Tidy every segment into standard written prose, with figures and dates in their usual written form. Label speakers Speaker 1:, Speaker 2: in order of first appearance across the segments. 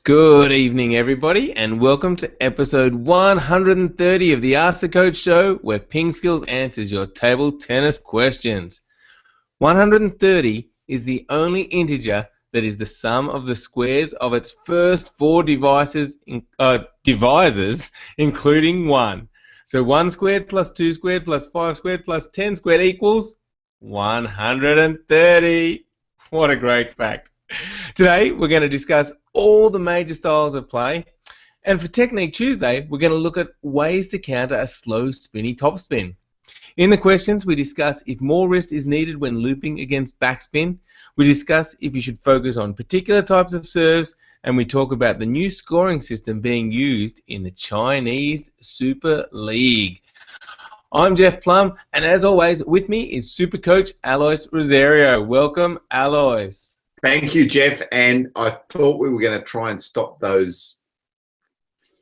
Speaker 1: Good evening, everybody, and welcome to episode 130 of the Ask the Coach show, where PingSkills answers your table tennis questions. 130 is the only integer that is the sum of the squares of its first four divisors, including 1. So 1 squared plus 2 squared plus 5 squared plus 10 squared equals 130. What a great fact. Today, we're going to discuss all the major styles of play, and for Technique Tuesday, we're going to look at ways to counter a slow, spinny topspin. In the questions, we discuss if more wrist is needed when looping against backspin, we discuss if you should focus on particular types of serves, and we talk about the new scoring system being used in the Chinese Super League. I'm Jeff Plum, and as always, with me is Super Coach Alois Rosario. Welcome, Alois.
Speaker 2: Thank you, Jeff. And I thought we were going to try and stop those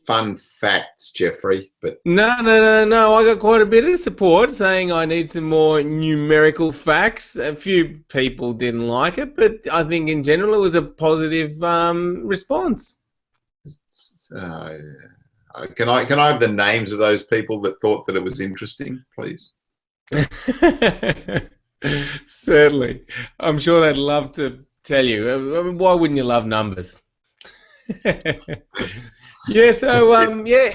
Speaker 2: fun facts, Jeffrey. But
Speaker 1: No. I got quite a bit of support saying I need some more numerical facts. A few people didn't like it, but I think in general it was a positive response.
Speaker 2: Can I have the names of those people that thought that it was interesting, please?
Speaker 1: Certainly. I'm sure they'd love to tell you. I mean, why wouldn't you love numbers?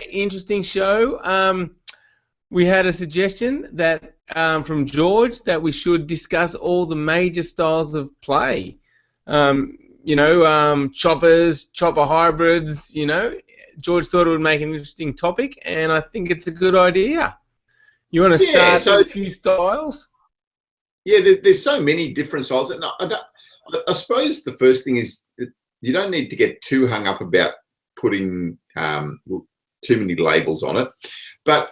Speaker 1: Interesting show. We had a suggestion that from George that we should discuss all the major styles of play. Choppers, chopper hybrids, George thought it would make an interesting topic, and I think it's a good idea. You want to start with a few styles?
Speaker 2: Yeah, there's so many different styles. And I suppose the first thing is you don't need to get too hung up about putting too many labels on it. But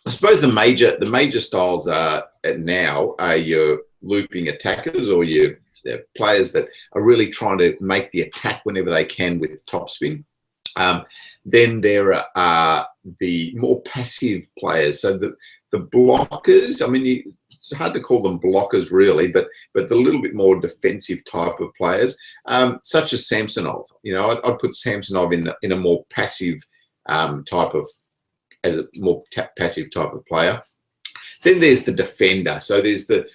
Speaker 2: I suppose the major styles now are your looping attackers, or your players that are really trying to make the attack whenever they can with topspin. Then there are the more passive players. So the blockers, I mean, it's hard to call them blockers really, but the little bit more defensive type of players, such as Samsonov. I'd put Samsonov in a more passive passive type of player. Then there's the defender. So there's the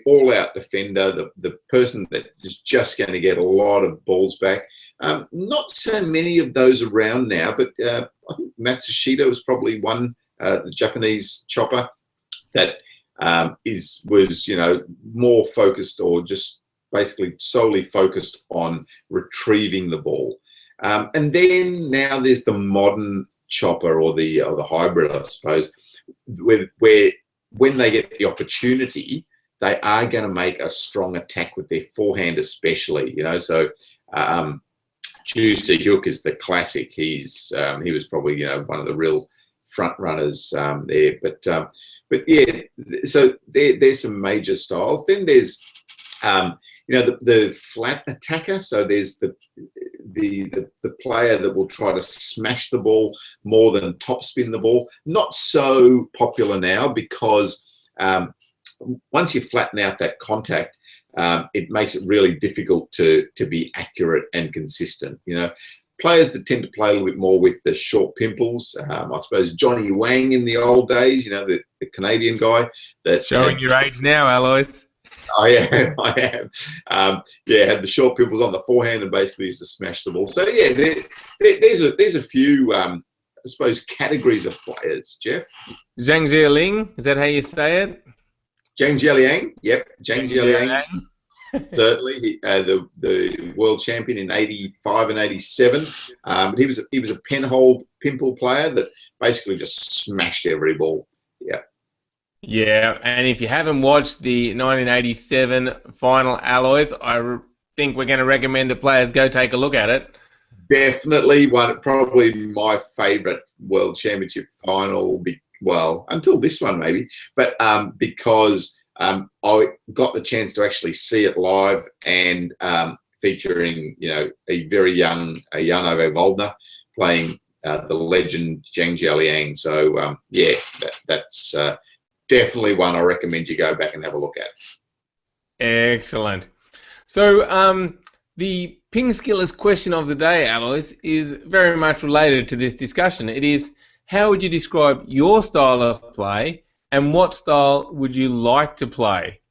Speaker 2: all-out defender, the person that is just going to get a lot of balls back. Not so many of those around now, but I think Matsushita was probably one, the Japanese chopper that was more focused, or just basically solely focused on retrieving the ball. And then now there's the modern chopper, or the hybrid, I suppose, where when they get the opportunity, they are going to make a strong attack with their forehand, especially. So Chu Se-hyuk is the classic. He was probably one of the real front runners there. But yeah, so there's some major styles. Then there's the flat attacker. So there's the player that will try to smash the ball more than topspin the ball. Not so popular now, because once you flatten out that contact, it makes it really difficult to be accurate and consistent. Players that tend to play a little bit more with the short pimples. I suppose Johnny Wang in the old days, the Canadian guy.
Speaker 1: Showing your age now, Alois.
Speaker 2: I am. Had the short pimples on the forehand and basically used to smash the ball. So yeah, there's a few, I suppose, categories of players. Jeff.
Speaker 1: Zhang Jialing, is that how you say it?
Speaker 2: Zhang Jialing, yep, Zhang Jialing. Certainly, the world champion in '85 and '87. He was a penhold pimple player that basically just smashed every ball. Yeah.
Speaker 1: Yeah, and if you haven't watched the 1987 final, Alois, I think we're going to recommend the players go take a look at it.
Speaker 2: Definitely probably my favourite World Championship final. Well, until this one maybe, but because I got the chance to actually see it live, and featuring a very young Jan-Ove Waldner playing the legend Zhang Jialing. So that's definitely one I recommend you go back and have a look at.
Speaker 1: Excellent. So The PingSkills question of the day, Alois, is very much related to this discussion. It is, how would you describe your style of play and what style would you like to play?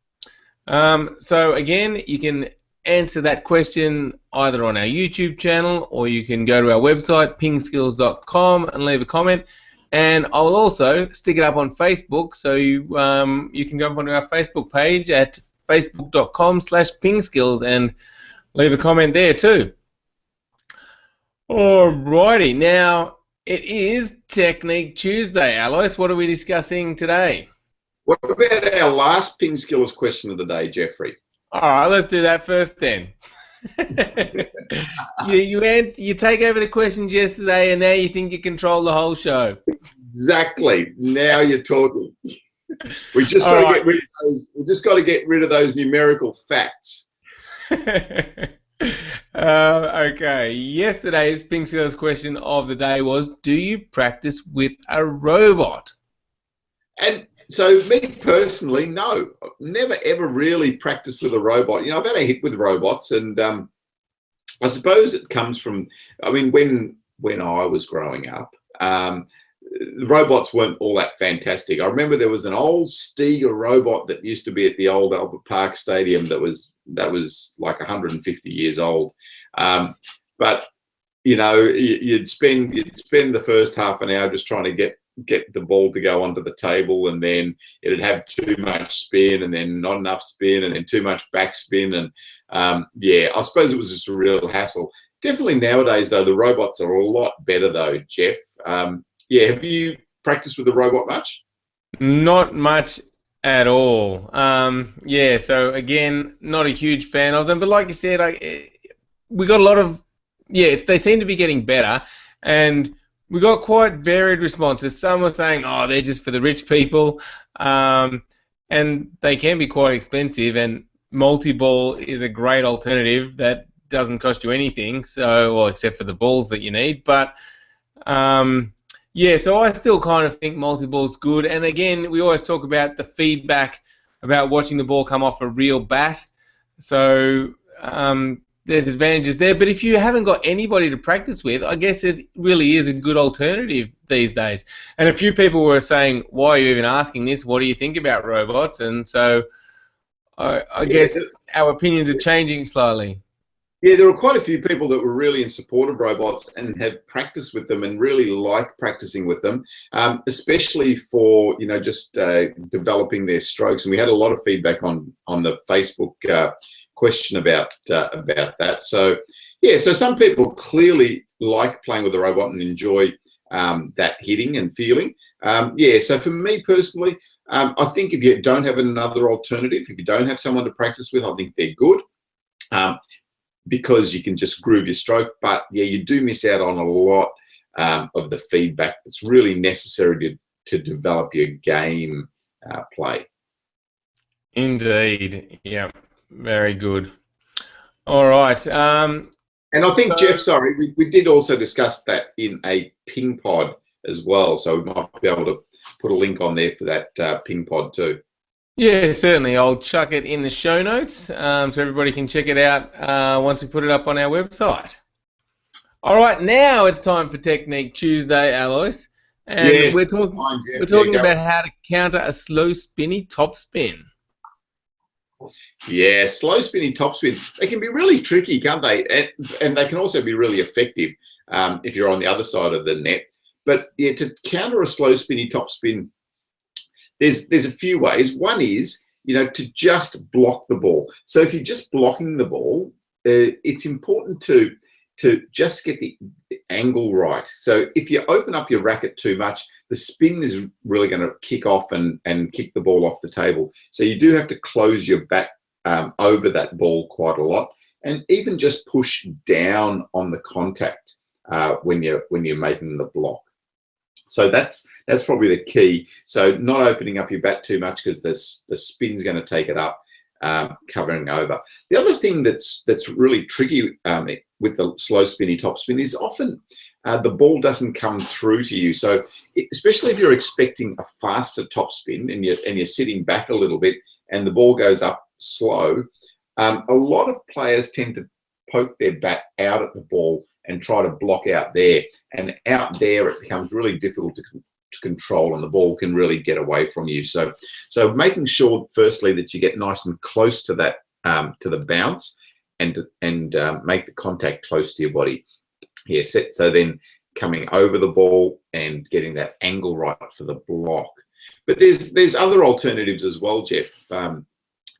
Speaker 1: So again, you can answer that question either on our YouTube channel or you can go to our website, pingskills.com, and leave a comment. And I'll also stick it up on Facebook, so you can jump onto our Facebook page at facebook.com/pingskills and leave a comment there too. Alrighty, now it is Technique Tuesday. Alois, what are we discussing today?
Speaker 2: What about our last PingSkills question of the day, Jeffrey?
Speaker 1: Alright, let's do that first then. You take over the questions yesterday and now you think you control the whole show.
Speaker 2: Exactly. Now you're talking. We just got to get rid of those. We just got to get rid of those numerical facts.
Speaker 1: Okay. Yesterday's PingSkills question of the day was: do you practice with a robot?
Speaker 2: And so, me personally, no, I've never ever really practiced with a robot. You know, I've had a hit with robots, and I suppose it comes from. I mean, when I was growing up. The robots weren't all that fantastic. I remember there was an old Stiga robot that used to be at the old Albert Park Stadium that was like 150 years old. But you know, you'd spend the first half an hour just trying to get the ball to go onto the table, and then it'd have too much spin, and then not enough spin, and then too much backspin, and yeah, I suppose it was just a real hassle. Definitely nowadays, though, the robots are a lot better, though, Jeff. Yeah, have you practiced with the robot much?
Speaker 1: Not much at all. Yeah, so again, not a huge fan of them. But like you said, we got a lot of, yeah, they seem to be getting better. And we got quite varied responses. Some were saying, oh, they're just for the rich people. And they can be quite expensive. And multi-ball is a great alternative that doesn't cost you anything. So, well, except for the balls that you need. But yeah, so I still kind of think multi-ball's good. And again, we always talk about the feedback about watching the ball come off a real bat. So there's advantages there. But if you haven't got anybody to practice with, I guess it really is a good alternative these days. And a few people were saying, why are you even asking this? What do you think about robots? And so I guess our opinions are changing slightly.
Speaker 2: Yeah, there were quite a few people that were really in support of robots and had practiced with them and really like practicing with them, especially for, you know, just developing their strokes. And we had a lot of feedback on the Facebook question about that. So yeah, so some people clearly like playing with a robot and enjoy that hitting and feeling. Yeah, so for me personally, I think if you don't have another alternative, if you don't have someone to practice with, I think they're good. Because you can just groove your stroke, but yeah, you do miss out on a lot of the feedback that's really necessary to develop your game play.
Speaker 1: Indeed, yeah, very good. All right.
Speaker 2: And I think, Jeff, sorry, we did also discuss that in a ping pod as well, so we might be able to put a link on there for that ping pod too.
Speaker 1: Yeah, certainly. I'll chuck it in the show notes so everybody can check it out once we put it up on our website. All right, now it's time for Technique Tuesday, Alois. And
Speaker 2: yes,
Speaker 1: we're talking about how to counter a slow spinny topspin.
Speaker 2: Yeah, slow spinning topspin. They can be really tricky, can't they? And they can also be really effective if you're on the other side of the net. But yeah, to counter a slow spinny topspin, there's a few ways. One is, you know, to just block the ball. So if you're just blocking the ball, it's important to just get the angle right. So if you open up your racket too much, the spin is really going to kick off and kick the ball off the table. So you do have to close your bat over that ball quite a lot, and even just push down on the contact when you're making the block. So that's probably the key. So not opening up your bat too much because the spin's going to take it up, covering over. The other thing that's really tricky with the slow spinny topspin is often the ball doesn't come through to you. So especially if you're expecting a faster topspin and you're sitting back a little bit and the ball goes up slow, a lot of players tend to poke their bat out at the ball and try to block out there. And out there, it becomes really difficult to control, and the ball can really get away from you. So making sure, firstly, that you get nice and close to that, to the bounce, and make the contact close to your body. Yeah, so then coming over the ball and getting that angle right for the block. But there's other alternatives as well, Jeff.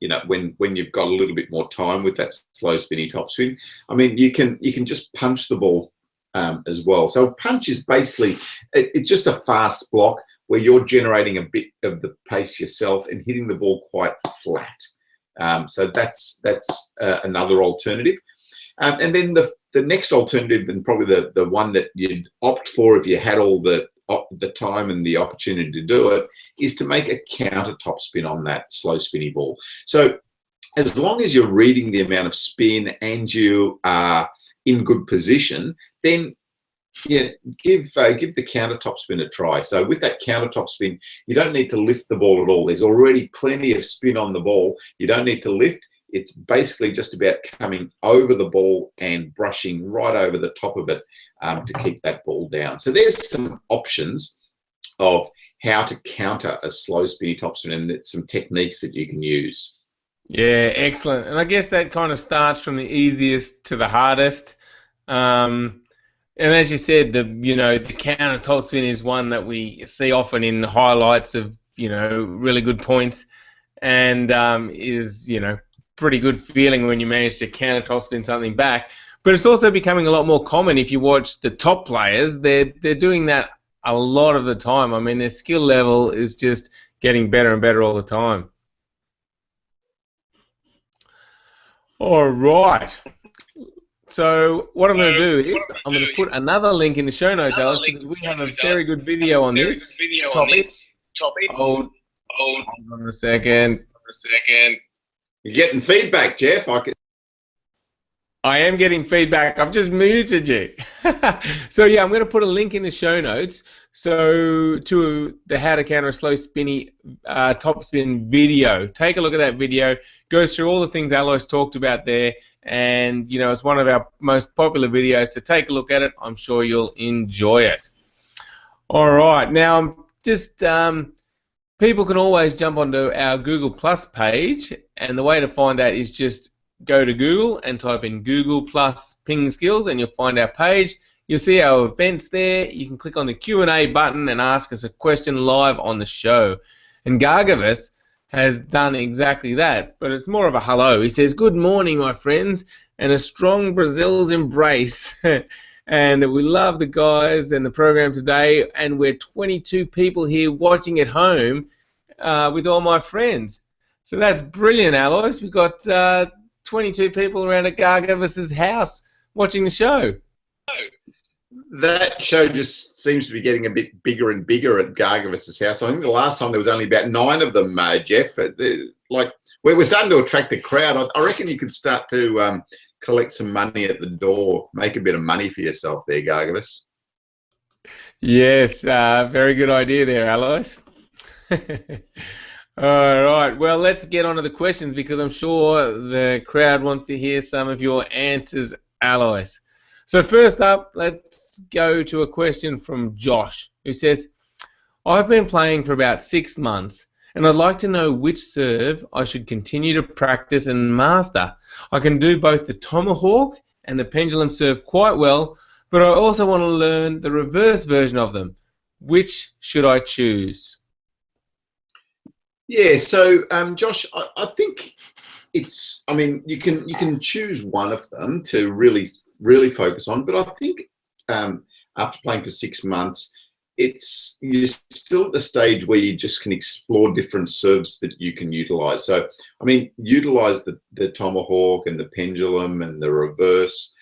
Speaker 2: You know, when you've got a little bit more time with that slow spinny topspin, I mean, you can just punch the ball as well. So punch is basically, it's just a fast block where you're generating a bit of the pace yourself and hitting the ball quite flat. So that's another alternative. And then the next alternative, and probably the one that you'd opt for if you had all the time and the opportunity to do it, is to make a counter topspin on that slow spinny ball. So as long as you're reading the amount of spin and you are in good position, then yeah, give the counter topspin a try. So with that counter topspin, you don't need to lift the ball at all. There's already plenty of spin on the ball. You don't need to lift. It's basically just about coming over the ball and brushing right over the top of it to keep that ball down. So there's some options of how to counter a slow spinny topspin, and some techniques that you can use.
Speaker 1: Yeah, excellent. And I guess that kind of starts from the easiest to the hardest. And as you said, the counter topspin is one that we see often in highlights of really good points, and is pretty good feeling when you manage to counter topspin something back. But it's also becoming a lot more common. If you watch the top players, they're doing that a lot of the time. I mean, their skill level is just getting better and better all the time. All right. So what I'm going to do is I'm going to put another link in the show notes, Alice, because we have a very good video on this topic. Hold on a second.
Speaker 2: You're getting feedback, Jeff.
Speaker 1: I am getting feedback. I've just muted you. So yeah, I'm going to put a link in the show notes to the How to Counter a Slow Spinny Topspin video. Take a look at that video. Goes through all the things Alois talked about there, and it's one of our most popular videos. So take a look at it. I'm sure you'll enjoy it. All right, now just people can always jump onto our Google Plus page, and the way to find that is just go to Google and type in Google Plus PingSkills, and you'll find our page. You'll see our events there. You can click on the Q&A button and ask us a question live on the show. And Gargavus has done exactly that, but it's more of a hello. He says, "Good morning, my friends, and a strong Brazil's embrace." And we love the guys and the program today, and we're 22 people here watching at home with all my friends. So that's brilliant, Alois. We've got 22 people around at Gargavus's house watching the show.
Speaker 2: That show just seems to be getting a bit bigger and bigger at Gargavus's house. I think the last time there was only about 9 of them, Jeff. Like, we're starting to attract a crowd. I reckon you could start to collect some money at the door, make a bit of money for yourself there, Gargavus.
Speaker 1: Yes, very good idea there, Alois. All right, well, let's get on to the questions, because I'm sure the crowd wants to hear some of your answers, Alois. So first up, let's go to a question from Josh, who says, "I've been playing for about 6 months, and I'd like to know which serve I should continue to practice and master. I can do both the tomahawk and the pendulum serve quite well, but I also want to learn the reverse version of them. Which should I choose?"
Speaker 2: Yeah, so Josh, I think it's, I mean, you can choose one of them to really focus on, but I think after playing for 6 months, you're still at the stage where you just can explore different serves that you can utilize. So, I mean, utilize the tomahawk and the pendulum and the reverse,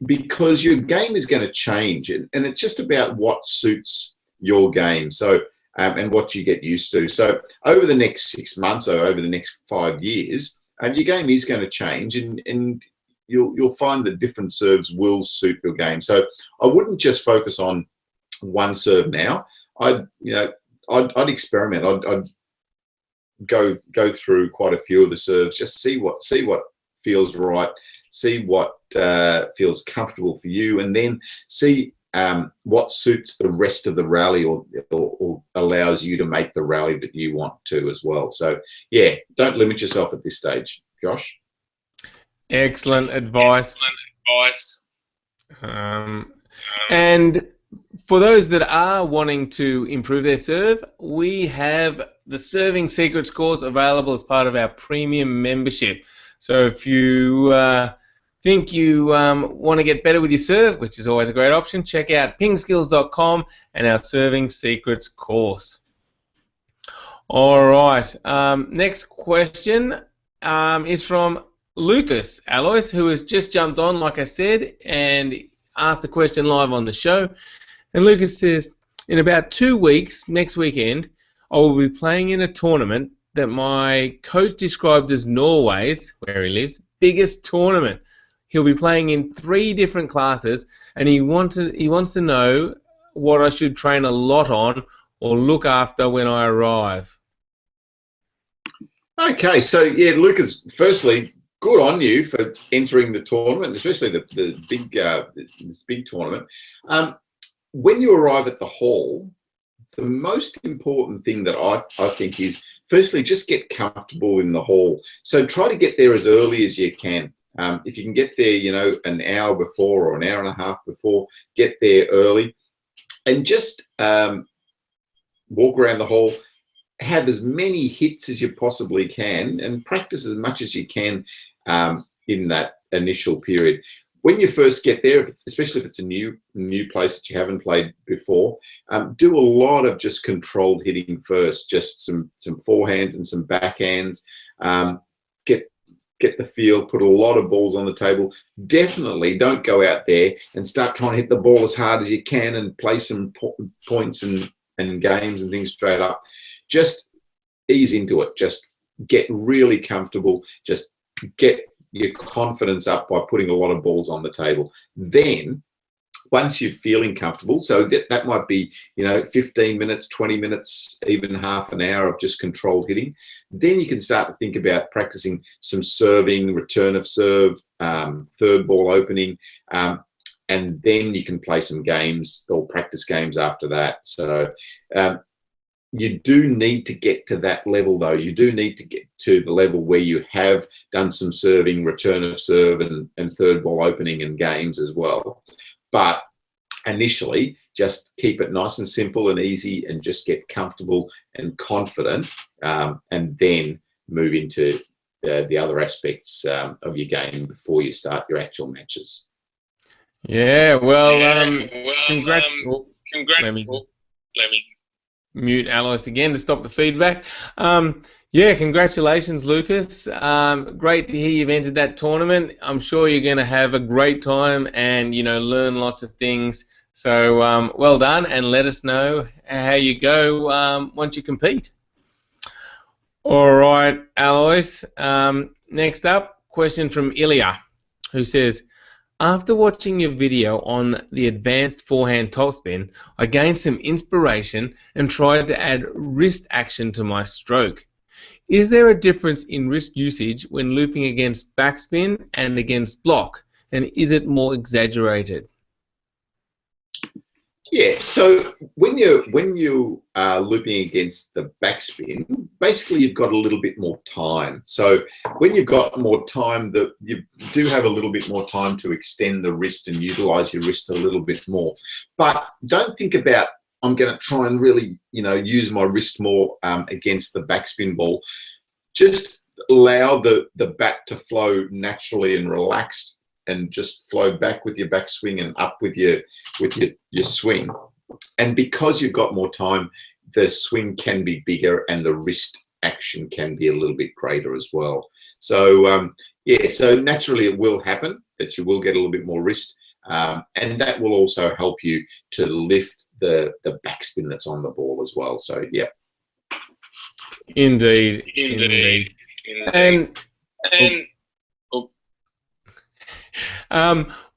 Speaker 2: because your game is going to change, and it's just about what suits your game. So, and what you get used to. So over the next 6 months or over the next 5 years, your game is going to change, and you'll find that different serves will suit your game. So I wouldn't just focus on one serve now. I'd experiment. I'd go through quite a few of the serves, just see what feels right, see what feels comfortable for you, and then see what suits the rest of the rally or allows you to make the rally that you want to as well. So yeah, don't limit yourself at this stage. Josh?
Speaker 1: Excellent advice. And for those that are wanting to improve their serve, we have the Serving Secrets course available as part of our premium membership. So if you think you want to get better with your serve, which is always a great option, check out pingskills.com and our Serving Secrets course. All right. Next question is from Lucas Alois, who has just jumped on, like I said, and asked a question live on the show. And Lucas says, in about 2 weeks, next weekend, I will be playing in a tournament that my coach described as Norway's, where he lives, biggest tournament. He'll be playing in 3 different classes, and he wants to know what I should train a lot on or look after when I arrive.
Speaker 2: Okay, so yeah, Lucas, firstly, good on you for entering the tournament, especially this big tournament. When you arrive at the hall, the most important thing that I think is, firstly, just get comfortable in the hall. So try to get there as early as you can. If you can get there, you know, an hour before or an hour and a half before, get there early and just walk around the hall, have as many hits as you possibly can and practice as much as you can in that initial period. When you first get there, especially if it's a new place that you haven't played before, do a lot of just controlled hitting first, just some forehands and some backhands. Get the feel, put a lot of balls on the table. Definitely don't go out there and start trying to hit the ball as hard as you can and play some points and games and things straight up. Just ease into it. Just get really comfortable. Just get your confidence up by putting a lot of balls on the table. Then once you're feeling comfortable, so that might be, you know, 15 minutes, 20 minutes, even half an hour of just controlled hitting, then you can start to think about practicing some serving, return of serve, third ball opening, and then you can play some games or practice games after that. So you do need to get to that level, though. You do need to get to the level where you have done some serving, return of serve, and third ball opening and games as well. But initially, just keep it nice and simple and easy and just get comfortable and confident, and then move into the other aspects of your game before you start your actual matches.
Speaker 1: Yeah, well, congrats. Let me mute Alois again to stop the feedback. Yeah, congratulations, Lucas. Great to hear you've entered that tournament. I'm sure you're going to have a great time and, you know, learn lots of things. So well done, and let us know how you go once you compete. All right, Alois. Next up, question from Ilya, who says, after watching your video on the advanced forehand topspin, I gained some inspiration and tried to add wrist action to my stroke. Is there a difference in wrist usage when looping against backspin and against block, and is it more exaggerated?
Speaker 2: Yeah, so when you are looping against the backspin, basically you've got a little bit more time. So when you've got more time, you do have a little bit more time to extend the wrist and utilize your wrist a little bit more. But don't think about, I'm going to try and really, you know, use my wrist more against the backspin ball. Just allow the bat to flow naturally and relaxed, and just flow back with your backswing and up with your swing. And because you've got more time, the swing can be bigger and the wrist action can be a little bit greater as well. So yeah, so naturally it will happen that you will get a little bit more wrist, and that will also help you to lift the backspin that's on the ball as well. So yeah.
Speaker 1: Indeed. And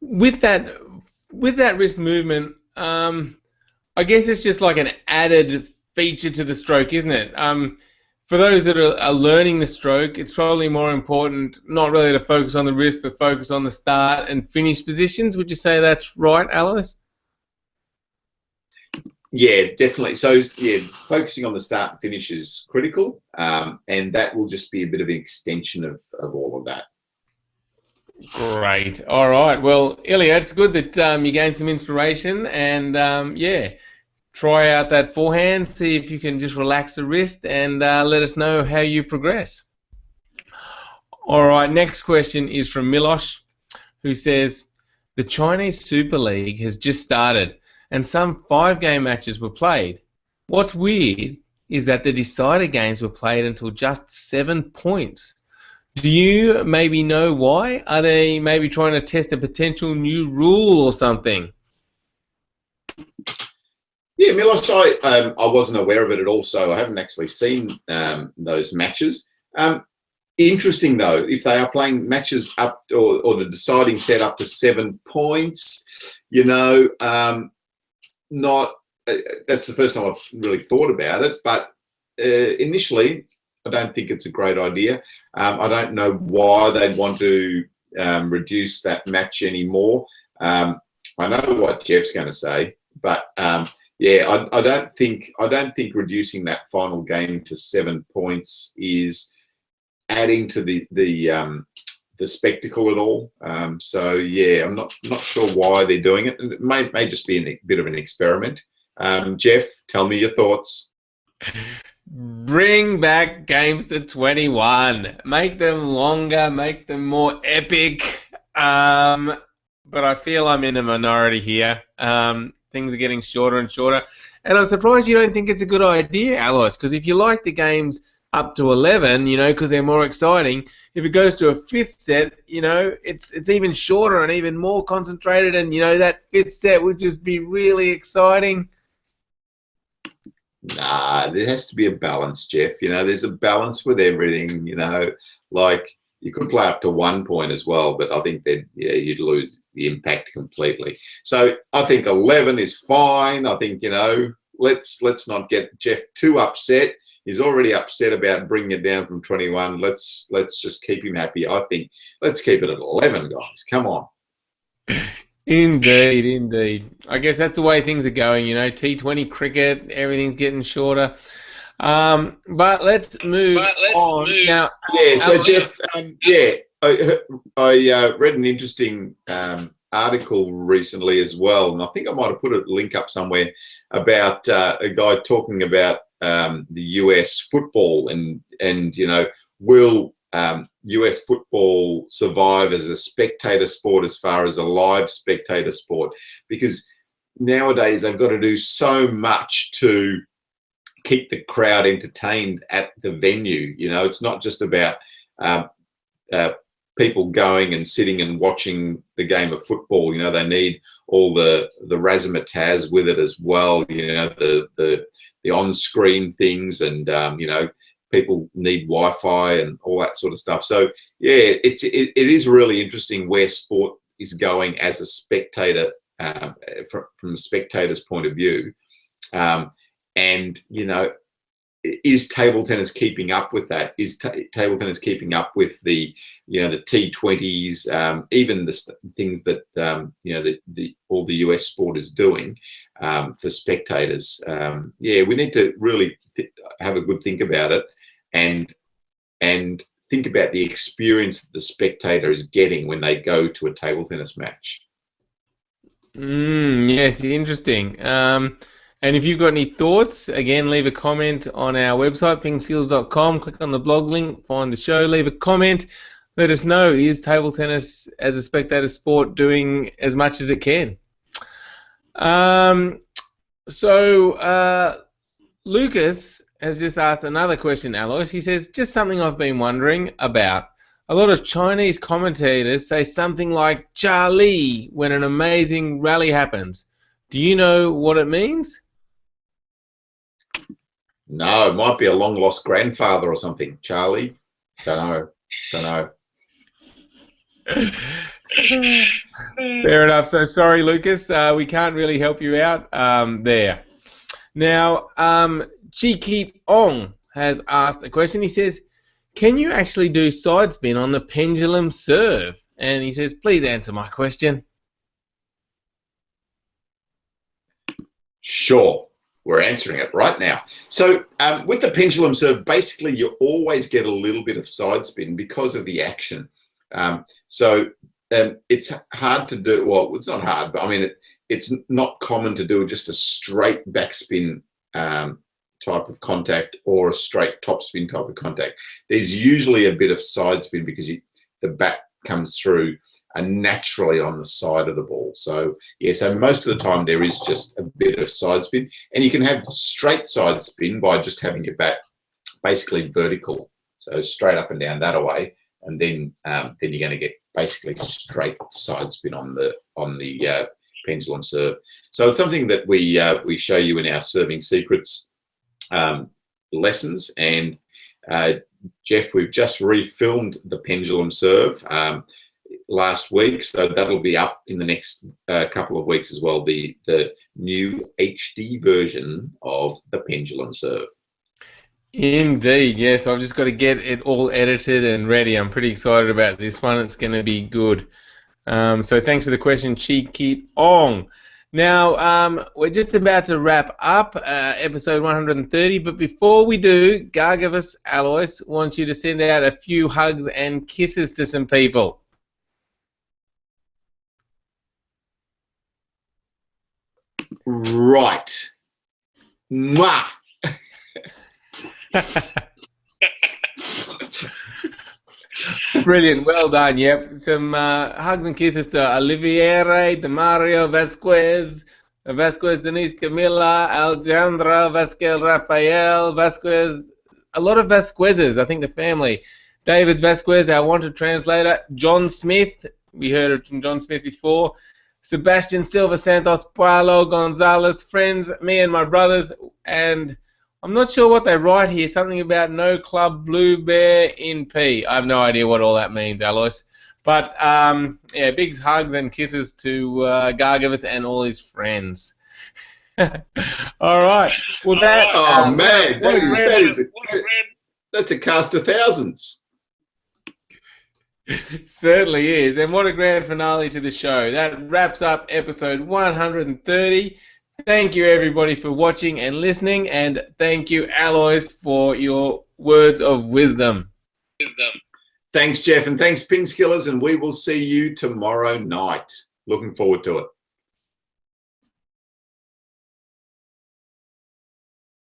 Speaker 1: with that wrist movement, I guess it's just like an added feature to the stroke, isn't it? For those that are learning the stroke, it's probably more important not really to focus on the wrist, but focus on the start and finish positions. Would you say that's right, Alice?
Speaker 2: Yeah, definitely. So, yeah, focusing on the start and finish is critical, and that will just be a bit of an extension of all of that.
Speaker 1: Great. All right. Well, Ilya, it's good that you gained some inspiration, and yeah, try out that forehand, see if you can just relax the wrist, and let us know how you progress. All right. Next question is from Milosh, who says the Chinese Super League has just started, and some 5-game matches were played. What's weird is that the decider games were played until just 7 points. Do you maybe know why? Are they maybe trying to test a potential new rule or something?
Speaker 2: Yeah, Milos, I wasn't aware of it at all, so I haven't actually seen those matches. Interesting though, if they are playing matches up or the deciding set up to 7 points, not that's the first time I've really thought about it. But initially, I don't think it's a great idea. I don't know why they'd want to reduce that match anymore. I know what Jeff's going to say, but yeah, I don't think reducing that final game to 7 points is adding to the spectacle at all. So yeah, I'm not sure why they're doing it. It may just be a bit of an experiment. Jeff, tell me your thoughts.
Speaker 1: Bring back games to 21. Make them longer, make them more epic. But I feel I'm in a minority here. Things are getting shorter and shorter. And I'm surprised you don't think it's a good idea, Alois, because if you like the games up to 11, because they're more exciting, if it goes to a 5th set, it's even shorter and even more concentrated, and, that 5th set would just be really exciting.
Speaker 2: Nah, there has to be a balance, Jeff. There's a balance with everything. Like you could play up to 1 point as well, but I think that you'd lose the impact completely. So I think 11 is fine. I think let's not get Jeff too upset. He's already upset about bringing it down from 21. Let's just keep him happy. I think let's keep it at 11, guys. Come on.
Speaker 1: Indeed. I guess that's the way things are going, T20 cricket, everything's getting shorter. But let's move on. Now,
Speaker 2: yeah, so Jeff, I read an interesting article recently as well, and I think I might have put a link up somewhere about a guy talking about the US football and will US football survive as a spectator sport as far as a live spectator sport, because nowadays they've got to do so much to keep the crowd entertained at the venue. It's not just about people going and sitting and watching the game of football. They need all the razzmatazz with it as well. The on-screen things, and people need Wi-Fi and all that sort of stuff. So yeah, it is really interesting where sport is going as a spectator, from a spectator's point of view. And is table tennis keeping up with that? Is table tennis keeping up with the the T20s, even the things that all the US sport is doing for spectators? Yeah, we need to really have a good think about it, and think about the experience that the spectator is getting when they go to a table tennis match.
Speaker 1: Yes, interesting. And if you've got any thoughts, again, leave a comment on our website, pingskills.com. Click on the blog link, find the show, leave a comment. Let us know, is table tennis as a spectator sport doing as much as it can? Lucas has just asked another question, Alois. He says, just something I've been wondering about. A lot of Chinese commentators say something like Charlie when an amazing rally happens. Do you know what it means?
Speaker 2: No, it might be a long-lost grandfather or something. Charlie? Don't know.
Speaker 1: Fair enough. So sorry, Lucas. We can't really help you out there. Now, Chi Keep Ong has asked a question. He says, can you actually do side spin on the pendulum serve? And he says, please answer my question.
Speaker 2: Sure. We're answering it right now. So with the pendulum serve, basically you always get a little bit of side spin because of the action. It's hard to do. Well, it's not hard, but I mean, it's not common to do just a straight backspin type of contact or a straight topspin type of contact. There's usually a bit of side spin because the bat comes through naturally on the side of the ball. So yeah, so most of the time there is just a bit of side spin, and you can have straight side spin by just having your bat basically vertical, so straight up and down that away, and then you're going to get basically straight side spin on the pendulum serve. So it's something that we show you in our serving secrets lessons. And Jeff, we've just refilmed the pendulum serve last week, so that'll be up in the next couple of weeks as well, the new HD version of the pendulum serve.
Speaker 1: Indeed, yes. I've just got to get it all edited and ready. I'm pretty excited about this one. It's going to be good. So thanks for the question, Cheeky Ong. Now, we're just about to wrap up episode 130, but before we do, Gargavus Alois wants you to send out a few hugs and kisses to some people.
Speaker 2: Right. Mwah.
Speaker 1: Brilliant, well done. Yep, some hugs and kisses to Oliviere, Demario, Vasquez, Denise, Camilla, Alejandra, Vasquez, Rafael, Vasquez, a lot of Vasquezes, I think the family. David Vasquez, our wanted translator. John Smith, we heard from John Smith before. Sebastian Silva Santos, Paulo Gonzalez, friends, me and my brothers, and I'm not sure what they write here, something about no club Blue Bear in P. I have no idea what all that means, Alois. But, yeah, big hugs and kisses to Gargavus and all his friends. All right. Well, that...
Speaker 2: Oh, man, that's a cast of thousands.
Speaker 1: Certainly is. And what a grand finale to the show. That wraps up episode 130. Thank you, everybody, for watching and listening, and thank you, Alois, for your words of wisdom.
Speaker 2: Thanks, Jeff, and thanks, PingSkillers, and we will see you tomorrow night. Looking forward to it.